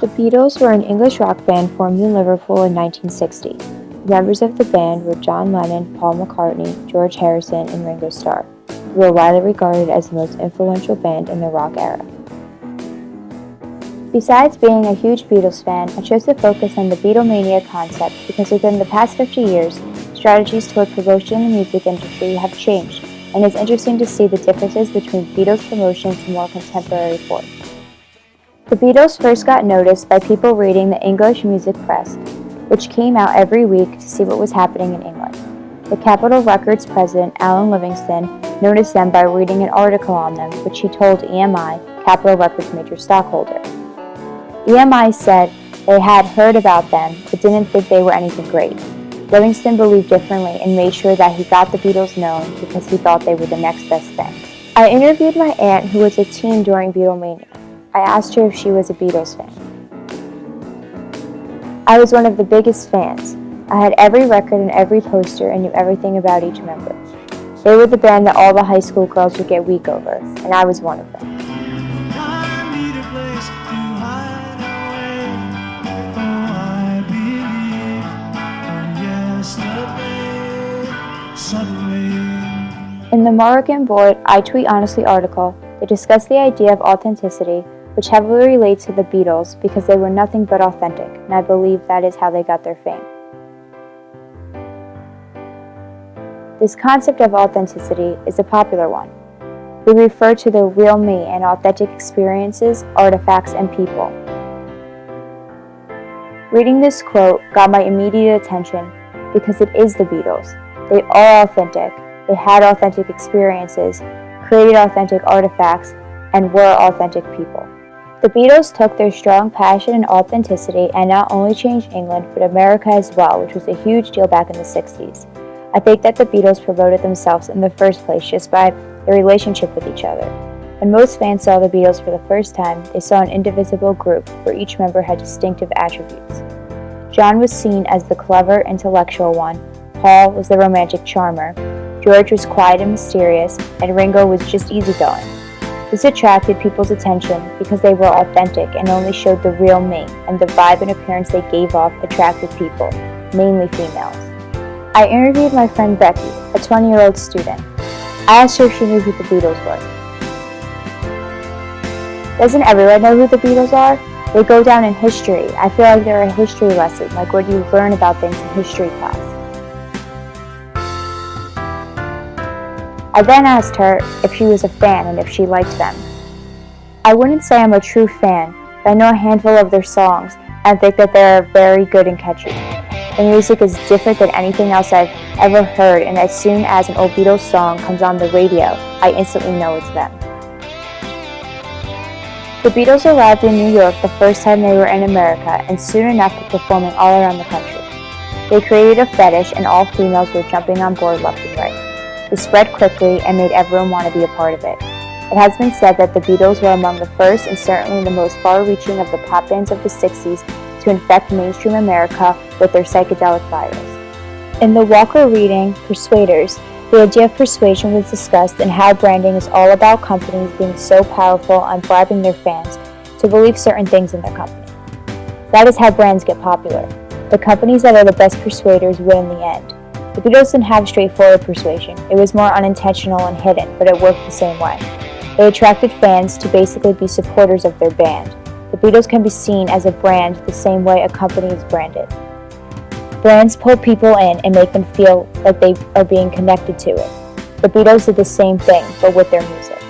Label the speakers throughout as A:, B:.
A: The Beatles were an English rock band formed in Liverpool in 1960. Members of the band were John Lennon, Paul McCartney, George Harrison, and Ringo Starr, who were widely regarded as the most influential band in the rock era. Besides being a huge Beatles fan, I chose to focus on the Beatlemania concept because within the past 50 years, strategies toward promotion in the music industry have changed, and it's interesting to see the differences between Beatles promotion to more contemporary forms. The Beatles first got noticed by people reading the English music press, which came out every week to see what was happening in England. The Capitol Records president, Alan Livingston, noticed them by reading an article on them, which he told EMI, Capitol Records' major stockholder. EMI said they had heard about them, but didn't think they were anything great. Livingston believed differently and made sure that he got the Beatles known because he thought they were the next best thing. I interviewed my aunt, who was a teen during Beatlemania. I asked her if she was a Beatles fan. I was one of the biggest fans. I had every record and every poster and knew everything about each member. They were the band that all the high school girls would get weak over, and I was one of them. In the Morrigan Board I Tweet Honestly article, they discussed the idea of authenticity, which heavily relates to the Beatles because they were nothing but authentic, and I believe that is how they got their fame. This concept of authenticity is a popular one. We refer to the real me and authentic experiences, artifacts, and people. Reading this quote got my immediate attention because it is the Beatles. They are authentic, they had authentic experiences, created authentic artifacts, and were authentic people. The Beatles took their strong passion and authenticity and not only changed England, but America as well, which was a huge deal back in the 60s. I think that the Beatles promoted themselves in the first place just by their relationship with each other. When most fans saw the Beatles for the first time, they saw an indivisible group where each member had distinctive attributes. John was seen as the clever, intellectual one, Paul was the romantic charmer, George was quiet and mysterious, and Ringo was just easygoing. This attracted people's attention because they were authentic and only showed the real me, and the vibe and appearance they gave off attracted people, mainly females. I interviewed my friend Becky, a 20-year-old student. I asked her if she knew who the Beatles were. Doesn't everyone know who the Beatles are? They go down in history. I feel like they're a history lesson, like what you learn about things in history class. I then asked her if she was a fan and if she liked them. I wouldn't say I'm a true fan, but I know a handful of their songs and think that they're very good and catchy. The music is different than anything else I've ever heard, and as soon as an old Beatles song comes on the radio, I instantly know it's them. The Beatles arrived in New York the first time they were in America, and soon enough were performing all around the country. They created a fetish, and all females were jumping on board left and right. It spread quickly and made everyone want to be a part of it. It has been said that the Beatles were among the first and certainly the most far-reaching of the pop bands of the 60s to infect mainstream America with their psychedelic virus. In the Walker reading, Persuaders, the idea of persuasion was discussed and how branding is all about companies being so powerful on bribing their fans to believe certain things in their company. That is how brands get popular. The companies that are the best persuaders win in the end. The Beatles didn't have straightforward persuasion. It was more unintentional and hidden, but it worked the same way. They attracted fans to basically be supporters of their band. The Beatles can be seen as a brand the same way a company is branded. Brands pull people in and make them feel like they are being connected to it. The Beatles did the same thing, but with their music.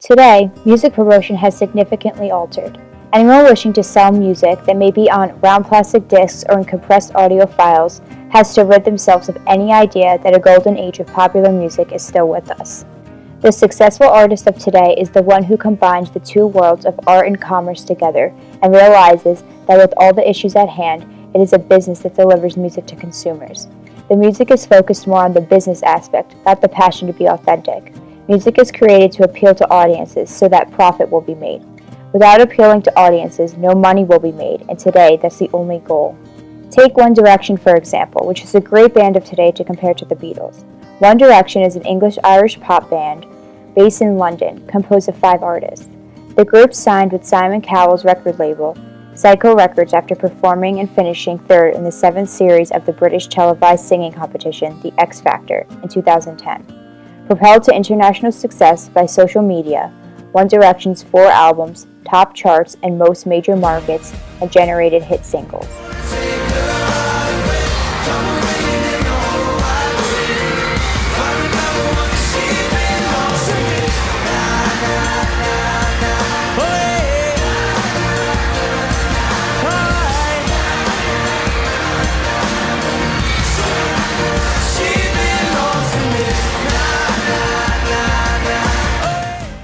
A: Today, music promotion has significantly altered. Anyone wishing to sell music that may be on round plastic discs or in compressed audio files has to rid themselves of any idea that a golden age of popular music is still with us. The successful artist of today is the one who combines the two worlds of art and commerce together and realizes that with all the issues at hand, it is a business that delivers music to consumers. The music is focused more on the business aspect, not the passion to be authentic. Music is created to appeal to audiences so that profit will be made. Without appealing to audiences, no money will be made, and today that's the only goal. Take One Direction, for example, which is a great band of today to compare to the Beatles. One Direction is an English-Irish pop band based in London, composed of 5 artists. The group signed with Simon Cowell's record label, Psycho Records, after performing and finishing third in the 7th series of the British televised singing competition, The X Factor, in 2010. Propelled to international success by social media, One Direction's 4 albums, top charts, and most major markets have generated hit singles.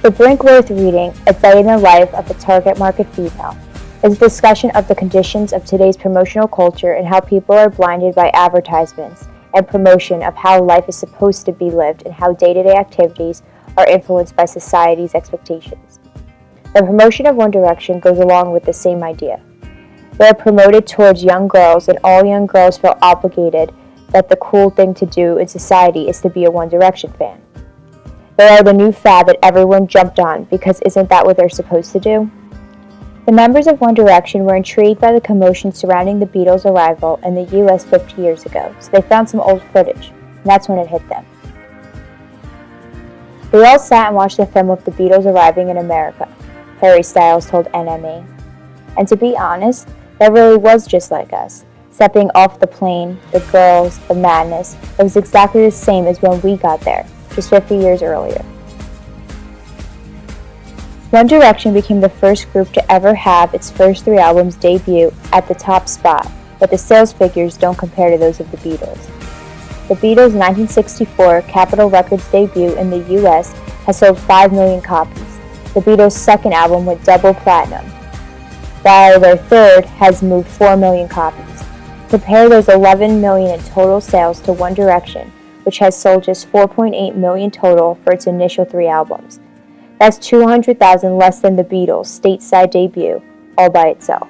A: The Brink Worth reading, A Day in the Life of a Target Market Female, is a discussion of the conditions of today's promotional culture and how people are blinded by advertisements and promotion of how life is supposed to be lived and how day-to-day activities are influenced by society's expectations. The promotion of One Direction goes along with the same idea. They are promoted towards young girls, and all young girls feel obligated that the cool thing to do in society is to be a One Direction fan. They are the new fad that everyone jumped on because isn't that what they're supposed to do? The members of One Direction were intrigued by the commotion surrounding the Beatles' arrival in the US 50 years ago, so they found some old footage, and that's when it hit them. They all sat and watched the film of the Beatles arriving in America, Harry Styles told NME. And to be honest, that really was just like us. Stepping off the plane, the girls, the madness, it was exactly the same as when we got there, just 50 years earlier. One Direction became the first group to ever have its first 3 albums debut at the top spot, but the sales figures don't compare to those of the Beatles. The Beatles' 1964 Capitol Records debut in the US has sold 5 million copies. The Beatles' second album went double platinum, while their third has moved 4 million copies. Compare those 11 million in total sales to One Direction, which has sold just 4.8 million total for its initial 3 albums. That's 200,000 less than the Beatles' stateside debut, all by itself.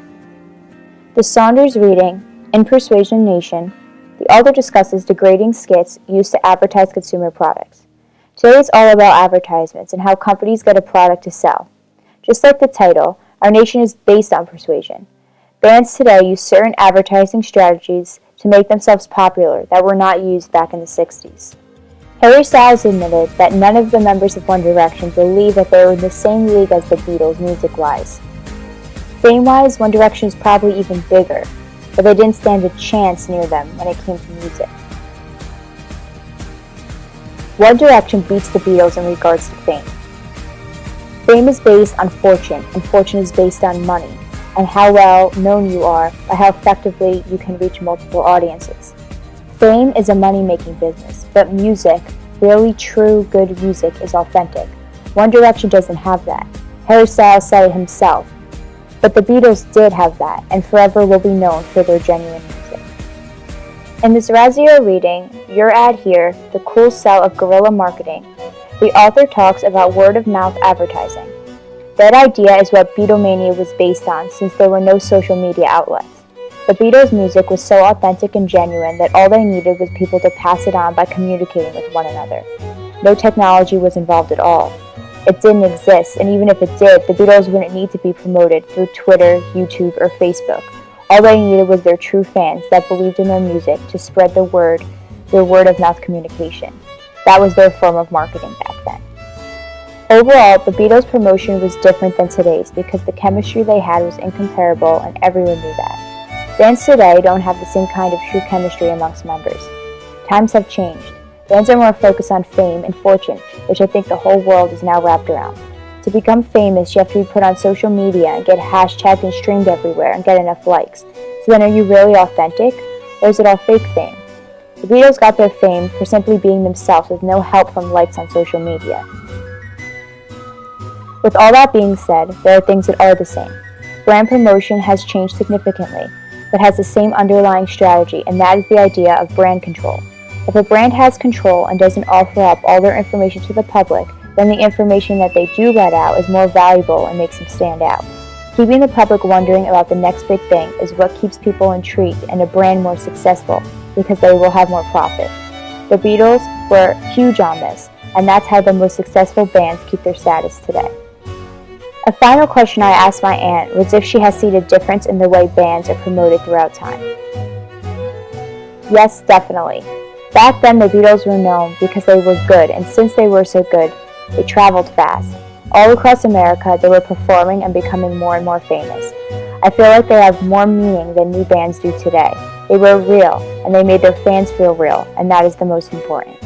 A: The Saunders reading, In Persuasion Nation, the author discusses degrading skits used to advertise consumer products. Today it's all about advertisements and how companies get a product to sell. Just like the title, our nation is based on persuasion. Bands today use certain advertising strategies to make themselves popular that were not used back in the 60s. Harry Styles admitted that none of the members of One Direction believed that they were in the same league as the Beatles music-wise. Fame-wise, One Direction is probably even bigger, but they didn't stand a chance near them when it came to music. One Direction beats the Beatles in regards to fame. Fame is based on fortune, and fortune is based on money, and how well known you are by how effectively you can reach multiple audiences. Fame is a money-making business, but music, really true good music, is authentic. One Direction doesn't have that. Harry Styles said it himself. But the Beatles did have that, and forever will be known for their genuine music. In this Razio reading, Your Ad Here, The Cool Sell of Guerrilla Marketing, the author talks about word-of-mouth advertising. That idea is what Beatlemania was based on, since there were no social media outlets. The Beatles' music was so authentic and genuine that all they needed was people to pass it on by communicating with one another. No technology was involved at all. It didn't exist, and even if it did, the Beatles wouldn't need to be promoted through Twitter, YouTube, or Facebook. All they needed was their true fans that believed in their music to spread the word through word-of-mouth communication. That was their form of marketing back then. Overall, the Beatles' promotion was different than today's because the chemistry they had was incomparable and everyone knew that. Bands today don't have the same kind of true chemistry amongst members. Times have changed. Bands are more focused on fame and fortune, which I think the whole world is now wrapped around. To become famous, you have to be put on social media and get hashtagged and streamed everywhere and get enough likes. So then are you really authentic, or is it all fake fame? The Beatles got their fame for simply being themselves with no help from likes on social media. With all that being said, there are things that are the same. Brand promotion has changed significantly, but has the same underlying strategy, and that is the idea of brand control. If a brand has control and doesn't offer up all their information to the public, then the information that they do let out is more valuable and makes them stand out. Keeping the public wondering about the next big thing is what keeps people intrigued and a brand more successful, because they will have more profit. The Beatles were huge on this, and that's how the most successful bands keep their status today. A final question I asked my aunt was if she has seen a difference in the way bands are promoted throughout time. Yes, definitely. Back then, the Beatles were known because they were good, and since they were so good, they traveled fast. All across America, they were performing and becoming more and more famous. I feel like they have more meaning than new bands do today. They were real, and they made their fans feel real, and that is the most important.